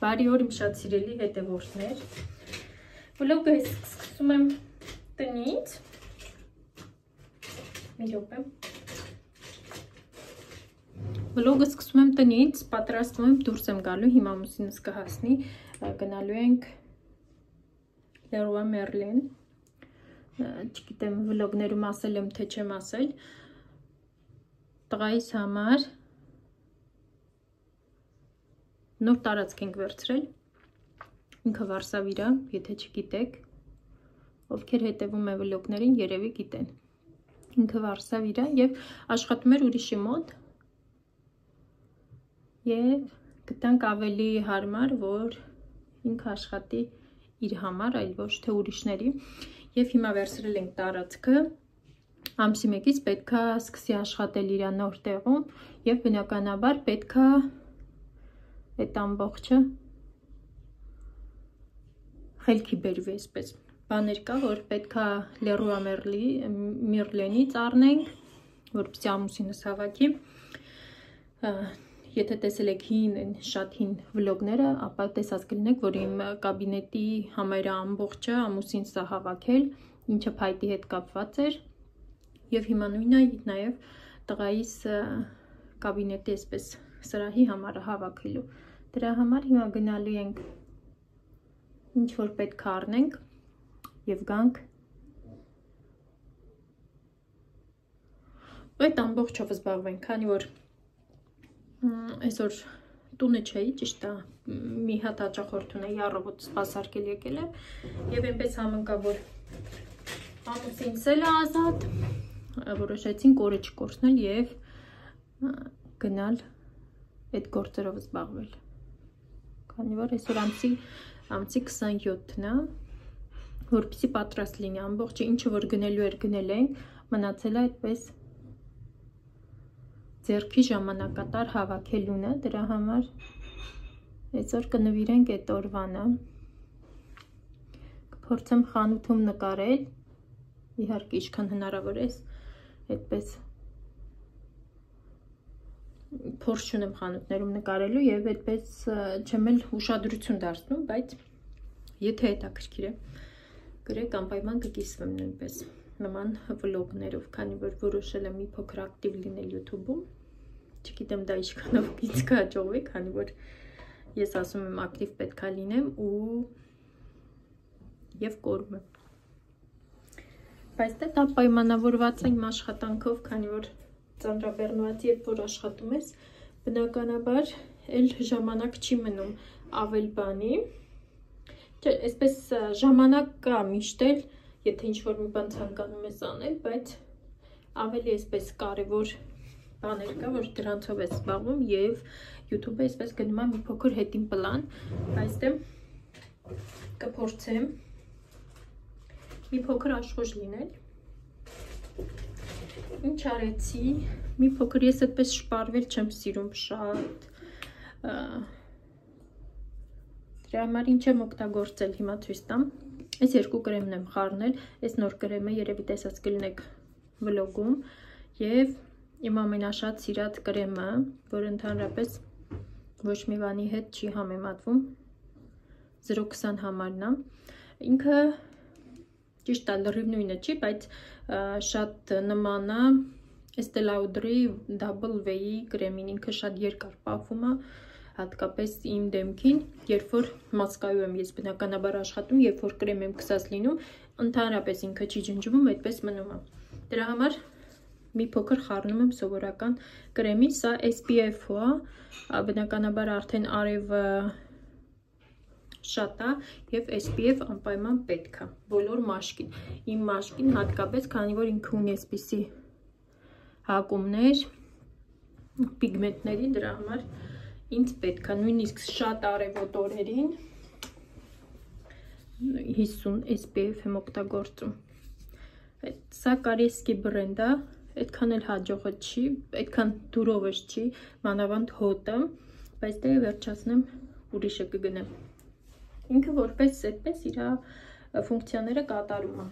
Բարի օր իմ շատ սիրելի հետևորդներ։ Վլոգը սկսում եմ տնից։ Մի րոպե։ Վլոգը սկսում եմ տնից, պատրաստվում եմ դուրս եմ գալու, հիմա ամուսինս կհասնի, գնալու ենք Leroy Merlin։ Չգիտեմ վլոգներում ասել եմ թե չեմ ասել։ Տղայիս համար նոր տարածք ենք վերցրել, ինքը Վարշավիր է, եթե չգիտեք, ովքեր հետևում է վլոգներին, երևի գիտեն։ Ինքը Վարշավիր է եւ աշխատում էր ուրիշի մոտ եւ գտանք ավելի հարմար, որ ինքը աշխատի իր համար, այլ ոչ թե ուրիշների, եւ հիմա վերցրել ենք տարածքը, ամսի 1-ից պետքա սկսի աշխատել իր նոր տեղում եւ բնականաբար պետքա այդ ամբողջը խելքի բերվի այսպես։ Բաներ կա, որ պետքա Leroy Merlin-ից առնենք, որպեսզի ամուսինս հավաքի։ Եթե տեսել եք շատ հին վլոգները, ապա տեսած կլինեք, որ իմ կաբինետի համարը ամբողջը ամուսինս է հավաքել, ինչը փայտի հետ կապված էր, եւ հիմա նույնն է նաեւ տղայիս կաբինետի այսպես սրահի համարը հավաքելու։ Դրա համար հիմա գնալու ենք ինչ որ պետք է առնենք եւ գանք այդ ամբողջով զբաղվենք, քանի որ այսօր տունը չէի, ճիշտ է, մի հատ հաճախորդ ունեի, առավոտ սպասարկել եկել եմ եւ այնպես համընկա, որ ամուսինս էլ է ազատ, որոշեցինք օրը չկորցնել եւ գնալ այդ գործերով զբաղվել։ Քանի որ այսօր ամսի 27-ն է, որպեսզի պատրաստ լինի ամբողջը, ինչը որ գնելու էր գնել ենք, մնացել է այդպես ձեռքի ժամանակատար հավաքելուն է, դրա համար այսօր կնվիրենք այդ օրվանը։ Կփորձեմ խանութում նկարել, իհարկե ինչքան հնարավոր է, այդպես փորձ չունեմ խանութներում նկարելու եւ այդպես չեմ էլ ուշադրություն դարձնում, բայց եթե հետաքրքիր է, գրեք, անպայման կկիսվեմ նույնպես նման վլոգներով, քանի որ որոշել եմ մի փոքր ակտիվ լինել YouTube-ում։ Չգիտեմ դա ինչքանով գից կհաջողվի, քանի որ ես ասում եմ ակտիվ պետքա լինեմ եւ կորում եմ։ Բայց դա պայմանավորված է իմ աշխատանքով, քանի որ ծանրաբեռնված, երբ որ աշխատում ես, բնականաբար էլ ժամանակ չի մնում ավել բանի։ Այսպես ժամանակ կա միշտ էլ, եթե ինչ-որ մի բան ցանկանում ես անել, բայց ավելի այսպես կարևոր բաներ կա, որ դրանցով ես զբաղվում եւ YouTube-ը այսպես գնում է մի փոքր հետին պլան, այստեղ կփորձեմ մի փոքր աշխուժ լինել։ Ինչ արեցի, մի փոքր ես այդպես շպարվել չեմ սիրում շատ, դրա համար ինչ եմ օգտագործել հիմա ցույց տամ, այս երկու կրեմն եմ խառնել, այս նոր կրեմը երևի տեսած կլինեք վլոգում եւ իմ ամենաշատ սիրած կրեմը, որ ընդհանրապես ոչ մի բանի հետ չի համեմատվում, 0.20 համարն է, ինքը ճիշտ է լրիվ նույնը չի, բայց շատ նման է Estée Lauder-ի Double V-ի կրեմին, ինքը շատ երկար պահվում է, հատկապես իմ դեմքին, երբ որ մասկայում եմ ես բնականաբար աշխատում, երբ որ կրեմ եմ քսած լինում, ընդհանրապես ինքը չի ջնջվում, այդպես մնում է։ Դրա համար մի փոքր խառնում եմ սովորական կրեմի, սա SPF-ը է, բնականաբար արդեն արևը շատ է եւ SPF անպայման պետք է բոլոր մաշկին։ Իմ մաշկին հատկապես, քանի որ ինքը ունի այսպիսի հակումներ պիգմենտների, դրա համար ինձ պետք է, նույնիսկ շատ արևոտ օրերին 50 SPF եմ օգտագործում։ Սա Կարեսկի բրենդ է, այդքան էլ հաջողը չի, այդքան դուրով չի, մանավանդ հոտը, բայց դե վերջացնեմ ուրիշը կգնեմ։ Ինքը որպես այդպես իր ֆունկցիաները կատարում է։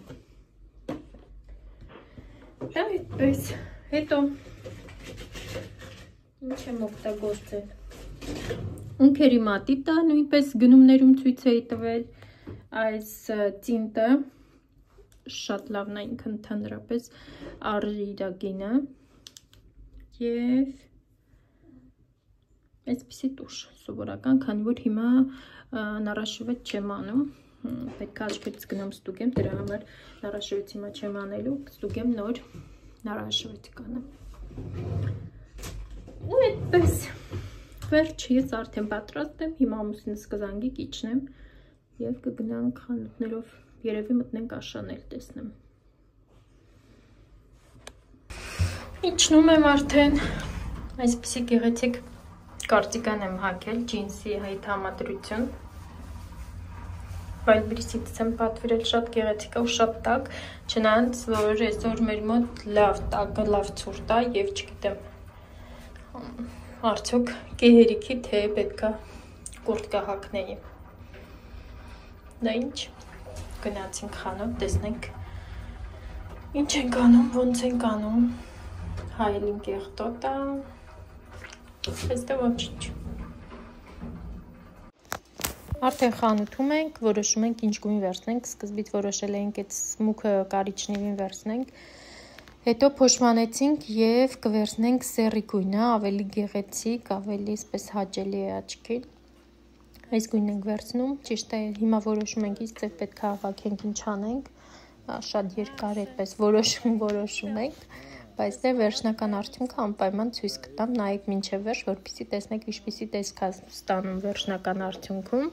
Դա այդպես, հետո ինչ եմ օգտագործել։ ունքերի մատիտը նույնպես գնումներում ցույց էի տվել, այս տինտը շատ լավն է ինքը ընդհանրապես արժիրագինը և այսպիսի տուշ սովորական, քանի որ հիմա նարաշվետ չեմ անում, պետք է աչքերից գնամ ստուգեմ, դրա համար նարաշվետ հիմա չեմ անելու, ստուգեմ նոր նարաշվետ կանեմ։ Ու այդպես վերջ, ես արդեն պատրաստ եմ, հիմա ամուսինս կզանգի կիջնեմ և կգնանք խանութներով, երևի մտնենք Աշանել տեսնեմ։ Իջնում եմ արդեն, այսպիսի գեղեցիկ կարդիգան եմ հագել, ջինսի հետ համադրություն, Wildberries-ից եմ պատվիրել, շատ գեղեցիկ է ու շատ տաք, չնայած որ այսօր մեր մոտ լավ տակը, լավ ցուրտ է և չգիտեմ արդյոք կեհերիքի թե պետքա կուրտկա հագնեի։ Դա ինչ, գնացինք խանութ, տեսնենք ինչ ենք անում, ոնց ենք անում, հայելին կեղտոտ է, այստեղ ոչինչ։ Արդեն խանութում ենք, որոշում ենք ինչ գույն վերցնենք, սկզբից որոշել էինք այդ մուգը կարիճնիվին վերցնենք, հետո փոշմանեցինք և կվերցնենք սեռի գույնը, ավելի գեղեցիկ, ավելի այսպես հաճելի է աչքին, այս գույնն ենք վերցնում, ճիշտ է հիմա որոշում ենք, իսկ պետք է հավաքենք ինչ անենք, շատ երկար այդպես որոշում ենք, բայց դե վերջնական արդյունքը անպայման ցույց կտամ, նայեք մինչև վերջ, որպեսզի տեսնեք ինչպիսի տեսք է ստանում վերջնական արդյունքում։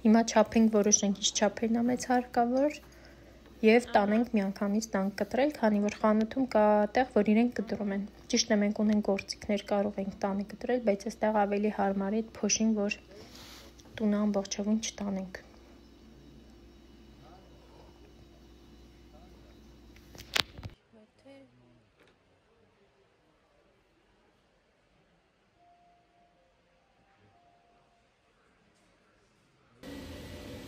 Հիմա չափենք, որոշենք ինչ չափերն է մեծ հարկավոր և տանենք միանգամից տանք կտրել, քանի որ խանութում կա տեղ, որ իրենք կտրում են։ Ճիշտ է մենք ունենք գործիքներ, կարող ենք տանը կտրել, բայց այստեղ ավելի հարմար է այդ փոշին, որ տունը ամբողջովին չտանենք։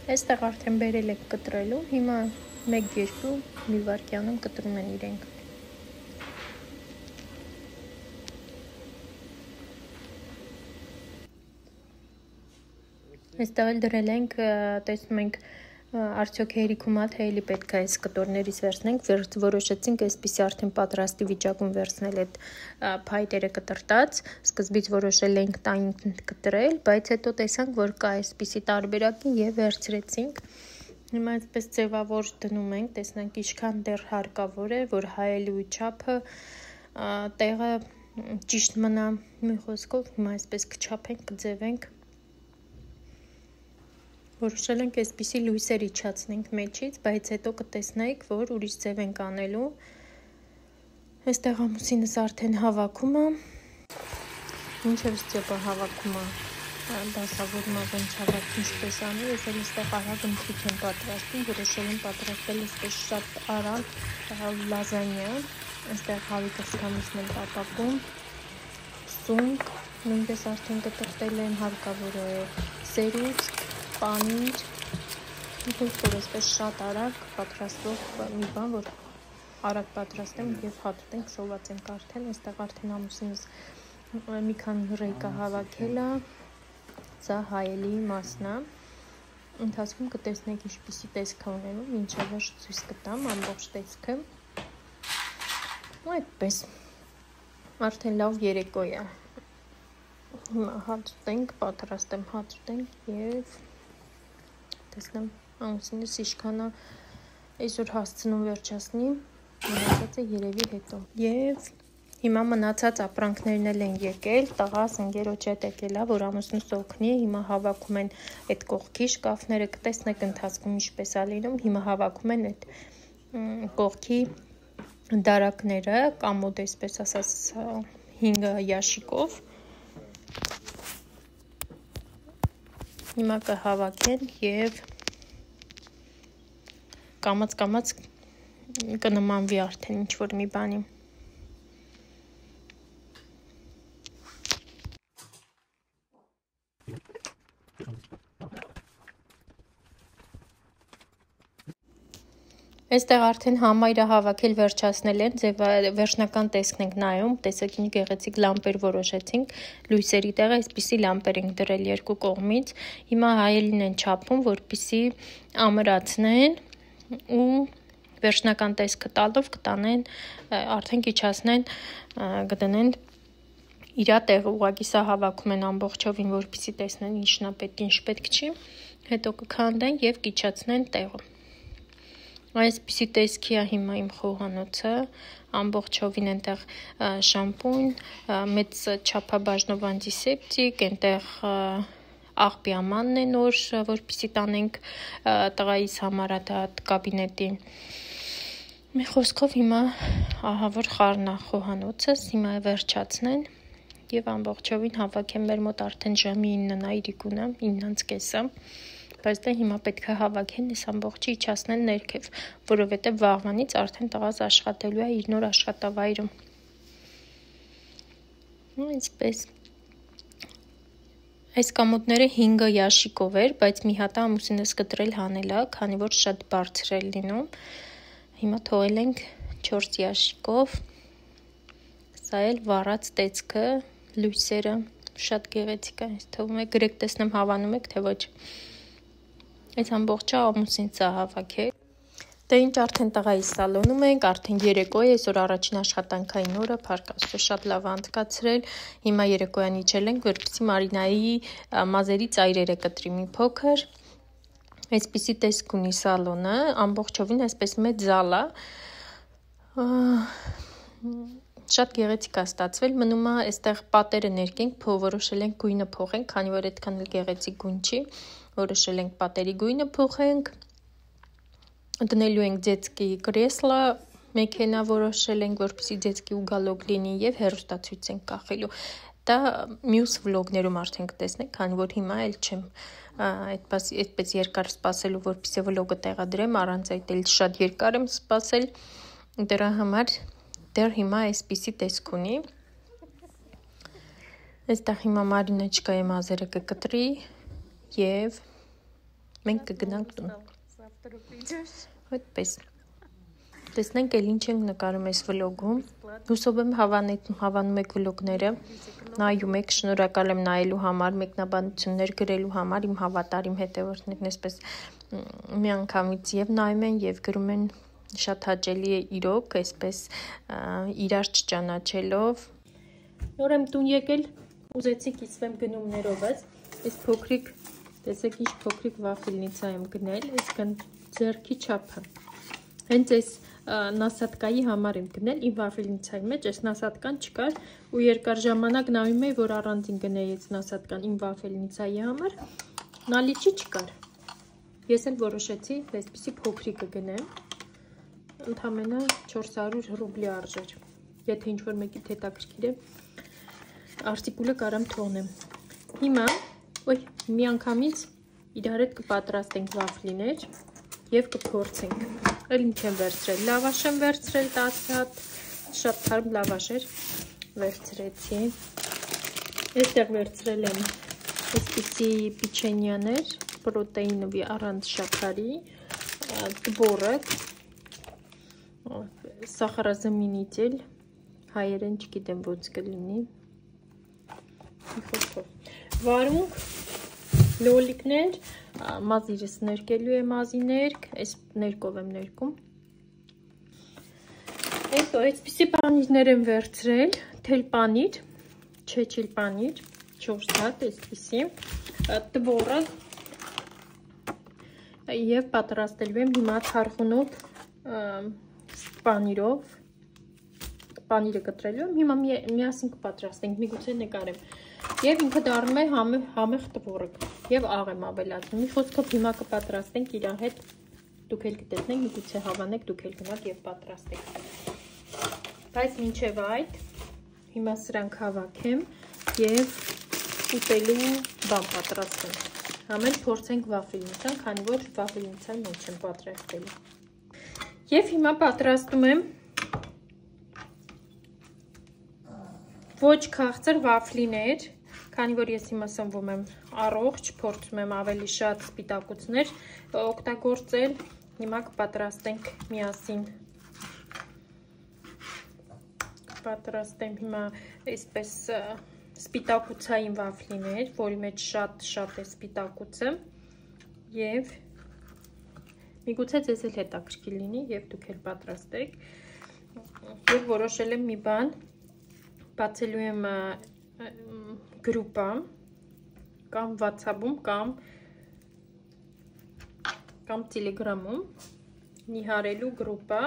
Այստեղ արդեն բերել եք կտրելու, հիմա 1-2 մի վայրկյանում կտրում են իրենք։ Այստեղ էլ դրել ենք, տեսնում ենք արդյոք հերիքում է, թե էլի պետք է այս կտորներից վերցնենք, որոշեցինք այսպիսի արդեն պատրաստի վիճակում վերցնել այդ փայտերը կտրտած, սկզբից որոշել էինք տային կտրել, բայց հետո տեսանք, որ կա այսպիսի տարբերակի և վերցրեցինք։ Հիմա այսպես ձևավոր դնում ենք, տեսնենք ինչքան դեռ հարկավոր է, որ հայելու չափը տեղը ճիշտ մնա, մի խոսքով հիմա այսպես կչափենք, կձևենք։ Որոշել ենք այսպիսի լույսեր իջացնենք մեջից, բայց հետո կտեսնենք, որ ուրիշ ձև ենք անելու։ Այստեղ ամուսինս արդեն հավաքում է, ինչև ստեպը հավաքում է, դասավորում է ոնց հավաք ինչպես անի, ես էլ այստեղ արագ ընթրիք եմ պատրաստում, որոշել եմ պատրաստել այսպես շատ արագ լազանյա, այստեղ հավիկը սքանիսն եմ տապակում, սունկ, նույնպես արդեն կտրտել եմ, հարկավոր է սերուցք, պանիր, որ այսպես շատ արագ պատրաստվող մի բան, որ արագ պատրաստեմ և հատուտենք սոված ենք արդեն, այստեղ արդեն ամուսինս մի քանի ռեյկա հավաքել է, սա հայելի մասն է, ընթացքում կտեսնեք ինչպիսի տեսք է ունենում, մինչև վերջ ցույց կտամ ամբողջ տեսքը, ու այդպես, արդեն լավ երեկո է, հիմա հացուտենք, պատրաստեմ հացուտենք և տեսնեմ ամուսինս ինչքան է այսօր հասցնում վերջացնի, մնացածը երևի հետո։ Եվ հիմա մնացած ապրանքներն էլ են եկել, տղաս ընկերոջ հետ եկել է, որ ամուսնուս օգնի, հիմա հավաքում են այդ կողքի շկաֆները, կտեսնեք ընթացքում ինչպես է լինում, հիմա հավաքում են այդ կողքի դարակները, կամոդ այսպես ասած 5 ящикով։ Հիմա կհավաքեն և կամաց կնմանվի արդեն ինչ-որ մի բանի։ Այստեղ արդեն համայրը հավաքել վերջացնել են, վերջնական տեսքն ենք նայում, տեսեք ինչ գեղեցիկ լամպեր որոշեցինք, լույսերի տեղը այսպիսի լամպեր ենք դրել երկու կողմից, հիմա հայելին են չափում, որպեսզի ամրացնեն ու վերջնական տեսքը տալով կտանեն, արդեն իջացնեն, կդնեն իրա տեղը, ուղղակի սա հավաքում են ամբողջովին, որպեսզի տեսնեն ինչն է պետք, ինչ պետք չի, հետո կքանդեն եւ կիջացնեն տեղը։ Այսպիսի տեսքի է հիմա իմ խոհանոցը, ամբողջովին այնտեղ շամպուն, մեծ չափաբաժնով անտիսեպտիկ, այնտեղ աղբիամանն է նոր, որպեսզի տանենք տղայիս համար դա կաբինետի։ Մի խոսքով հիմա ահա որ խառն է խոհանոցս, հիմա վերջացնեն եւ ամբողջովին հավաքեն մեր մոտ արդեն ժամի 9-ն է իրիկունը, 9:30, բայց դա հիմա պետք է հավաքեն, այս ամբողջը իջացնեն ներքև, որովհետև վաղվանից արդեն տղաս աշխատելու է իր նոր աշխատավայրում։ Այսպես։ Այս կամոդները 5 ящикով էր, բայց մի հատ ամուսինս կտրել հանելա, քանի որ շատ բարձր է լինում։ Հիմա թողել ենք 4 ящикով։ Սա էլ վառած տեսքը, լույսերը շատ գեղեցիկ է, թվում է գրեք տեսնեմ հավանում եք, թե ոչ։ Այս ամբողջը ամուսինս է հավաքել։ Դե ինչ արդեն տղայի սալոնում ենք, արդեն երեկո է, այսօր առաջին աշխատանքային օրը, փառք Աստծո, շատ լավ անցկացրել։ Հիմա երեկոյան իջել ենք, որպեսզի Մարինայի մազերի ծայրերը կտրի մի փոքր։ Այսպիսի տեսք ունի սալոնը, ամբողջովին այսպես մեծ զալ է։ Շատ գեղեցիկ է ստացվել, մնում է այստեղ պատերը ներկենք, որոշել ենք գույնը փոխենք, քանի որ այդքան էլ գեղեցիկ գույն չի, որոշել ենք պատերի գույնը փոխենք, դնելու ենք ձեծքի կրեսլա, մեքենա որոշել ենք, որպեսզի ձեծքի ուգալոկ լինի եւ հեռուստացույց ենք կախելու։ Դա մյուս վլոգներում արդեն կտեսնեք, քանի որ հիմա էլ չեմ այդպես երկար սպասելու, որպեսզի վլոգը տեղադրեմ, առանց այդ էլ շատ երկար եմ սպասել, դրա համար դեռ հիմա այսպիսի տեսք ունի։ Այստեղ հիմա Մարինեչկայի մազերը կկտրի եւ մենք կգնանք տուն։ Այդպես։ Տեսնենք էլ ինչ ենք նկարում այս վլոգում։ Հուսով եմ հավանում եք վլոգները, նայում եք, շնորհակալ եմ նայելու համար, մեկնաբանություններ գրելու համար, իմ հավատարիմ հետևորդներն այսպես միանգամից եւ նայում են եւ գրում են շատ հաճելի է իրոք, այսպես իրար չճանաչելով։ Նոր եմ տուն եկել, ուզեցի կիսվեմ գնումներովս, այս փոքրիկ, տեսեք ինչ փոքրիկ վաֆելնիցա եմ գնել, այսքան ձեռքի չափը։ Հենց այս նասատկայի համար եմ գնել, իմ վաֆելնիցայի մեջ այս նասատկան չկար ու երկար ժամանակ նայում էի, որ առանձին գնեի այս նասատկան իմ վաֆելնիցայի համար, նալիճի չկար։ Ես էլ որոշեցի այսպիսի փոքրիկը գնեմ, ընդամենը 400 ռուբլի արժեր, եթե ինչ-որ մեկի հետաքրքիր է, արտիկուլը կարամ թողնեմ։ Հիմա, միանգամից իրար հետ կպատրաստենք վաֆլիներ և կփորձենք։ Էլ ինչ եմ վերցրել, լավաշ եմ վերցրել 10 հատ, շատ թարմ լավաշ էր, վերցրեցի։ Այստեղ վերցրել եմ այսպիսի պիչենյաներ, պրոտեինովի առանց շաքարի, տվորակ, սախարազամինитель, հայերեն չգիտեմ ոնց կլինի, վարունգ, լոլիկներ, մազիրս ներկելու է մազի ներք, այս ներկով եմ ներկում։ Հետո այսպիսի պանիրներ եմ վերցրել, թել պանիր, չեչիլ պանիր, 4 հատ, այսպիսի, տվորակ և պատրաստելու եմ հիմա թարխունոտ պանիրով, պանիրը կտրելու եմ, հիմա միասին կպատրաստենք, միգուցե նկարեմ, և ինքը դառնում է համեղ տվորակ, և աղ եմ ավելացնում, մի խոսքով հիմա կպատրաստենք իրար հետ, դուք էլ կտեսնենք, միգուցե հավանեք, դուք էլ գնաք և պատրաստեք, բայց մինչև այդ, հիմա սրանք հավաքեմ և ուտելու բան պատրաստեմ, ամեն փորձենք վաֆելնիցան, քանի որ վաֆելնիցան ոչ եմ պատրաստելու։ Եվ հիմա պատրաստում եմ ոչ քաղցր վաֆլիներ, քանի որ ես հիմա սնվում եմ առողջ, փորձում եմ ավելի շատ սպիտակուցներ օգտագործել, հիմա կպատրաստենք միասին։ Պատրաստեմ հիմա այսպես սպիտակուցային վաֆլիներ, որի մեջ շատ է սպիտակուցը եւ միգուցե ձեզ էլ հետաքրքիր լինի եւ դուք էլ պատրաստեք։ Եվ որոշել եմ մի բան, բացելու եմ գրուպա կամ WhatsApp-ում կամ Telegram-ում նիհարելու գրուպա,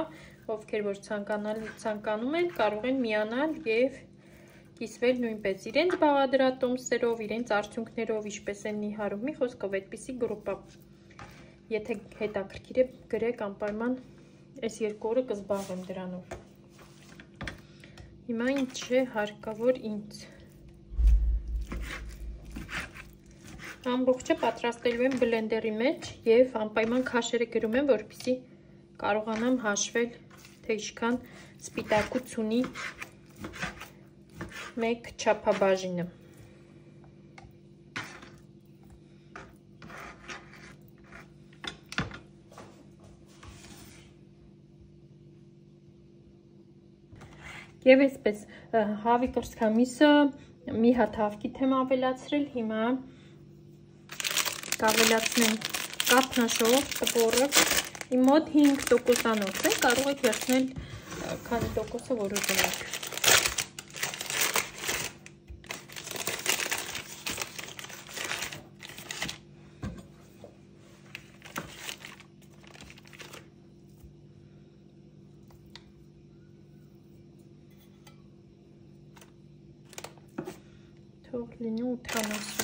ովքեր որ ցանկանում են, կարող են միանալ եւ կիսվել նույնպես իրենց բաղադրատոմսերով, իրենց արդյունքներով, ինչպես են նիհարում, մի խոսքով այդպիսի գրուպա։ Եթե հետաքրքիր է, գրեք անպայման, այս 2 օրը կզբաղվեմ դրանով։ Հիմա ինչ է հարկավոր ինձ։ Ամբողջը պատրաստելու եմ բլենդերի մեջ եւ անպայման քաշերը գրում եմ, որպեսզի կարողանամ հաշվել, թե ինչքան սպիտակուց ունի մեկ չափաբաժինը։ Եվ այսպես հավի կրծքամիսը մի հատ հավքիթ եմ ավելացրել, հիմա կավելացնեմ կաթնաշող տպորը, իմ մոտ 5%-անոց է, կարող եք վերցնել քանի տոկոսը որ ուզում եք։ Թող լինի 80։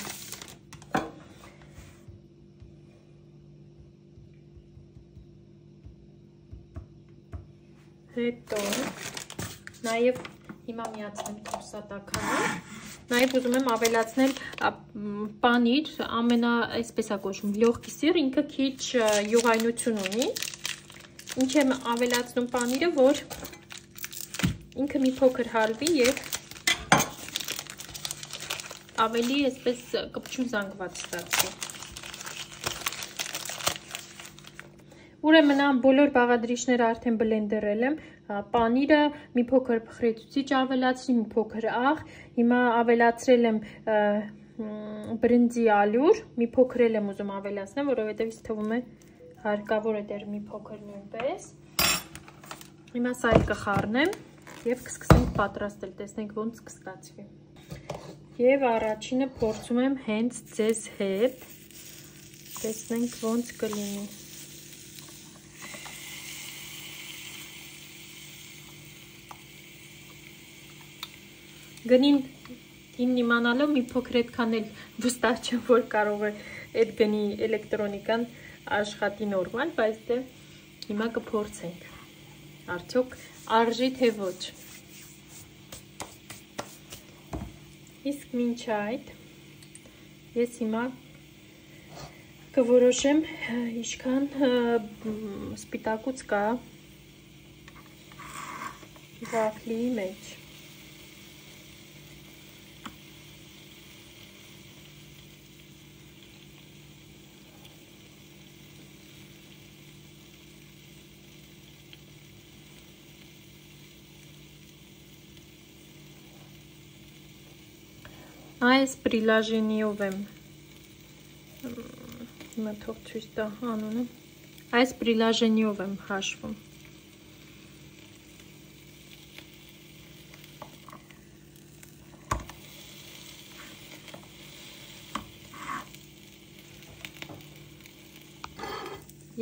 Հետո նաև հիմա միացնեմ թորսատականը, նաև ուզում եմ ավելացնել պանիր, այսպես է կոչվում լյոխկի սիր, ինքը քիչ յուղայնություն ունի, ինչ եմ ավելացնում պանիրը, որ ինքը մի փոքր հալվի եւ ավելի այսպես կպչուն զանգված ստացվի։ Ուրեմն բոլոր բաղադրիչները արդեն բլենդերել եմ, պանիրը մի փոքր փխրեցուցիչ ավելացրի, մի փոքր աղ, հիմա ավելացրել եմ բրինձի ալյուր, մի փոքր եմ ուզում ավելացնել, որովհետև ինձ թվում է հարկավոր է դեռ մի փոքր նույնպես։ Հիմա սա էլ կխառնեմ եւ կսկսենք պատրաստել, տեսնենք ոնց կստացվի։ Եվ առաջինը փորձում եմ հենց ձեզ հետ, տեսնենք ոնց կլինի։ Գնին իմանալով մի փոքր այդքան էլ վստահ չեմ, որ կարող է այդ գնի էլեկտրոնիկան աշխատի նորմալ, բայց դե հիմա կփորձենք, արդյոք արժի թե ոչ։ Իսկ մինչ այդ ես հիմա կորոշեմ ինչքան սպիտակուց կա վաֆլիի մեջ։ Այս պրիլաժենիով եմ, հիմա թող ցույց տա անունը, այս պրիլաժենիով եմ հաշվում։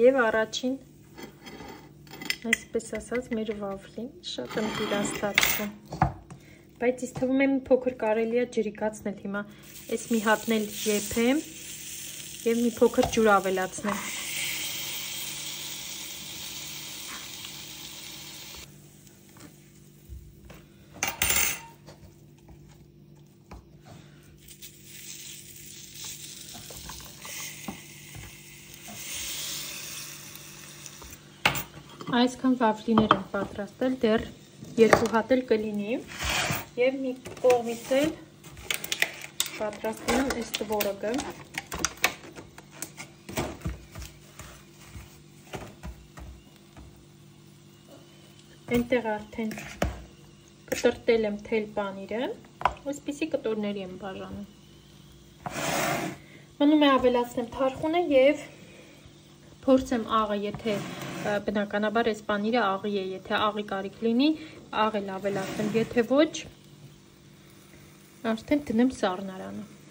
Եվ առաջին, այսպես ասած, մեր վաֆլին շատ ընտիրաստացվում։ Բայց ինձ թվում է մի փոքր կարելի է ջրիկացնել հիմա, այս մի հատն էլ եփեմ եւ մի փոքր ջուր ավելացնեմ։ Այսքան վաֆլիներ եմ պատրաստել, դեռ 2 հատ էլ կլինի։ Եվ մի կողմից էլ պատրաստում եմ այս տվորակը։ Այնտեղ արդեն կտրտել եմ թել պանիրը, այսպիսի կտորների եմ բաժանում։ Մնում է ավելացնեմ թարխունը և փորձեմ աղը, եթե բնականաբար այս պանիրը աղի է, եթե աղի կարիք լինի, աղ էլ ավելացնեմ, եթե ոչ, արդեն դնեմ սառնարանը։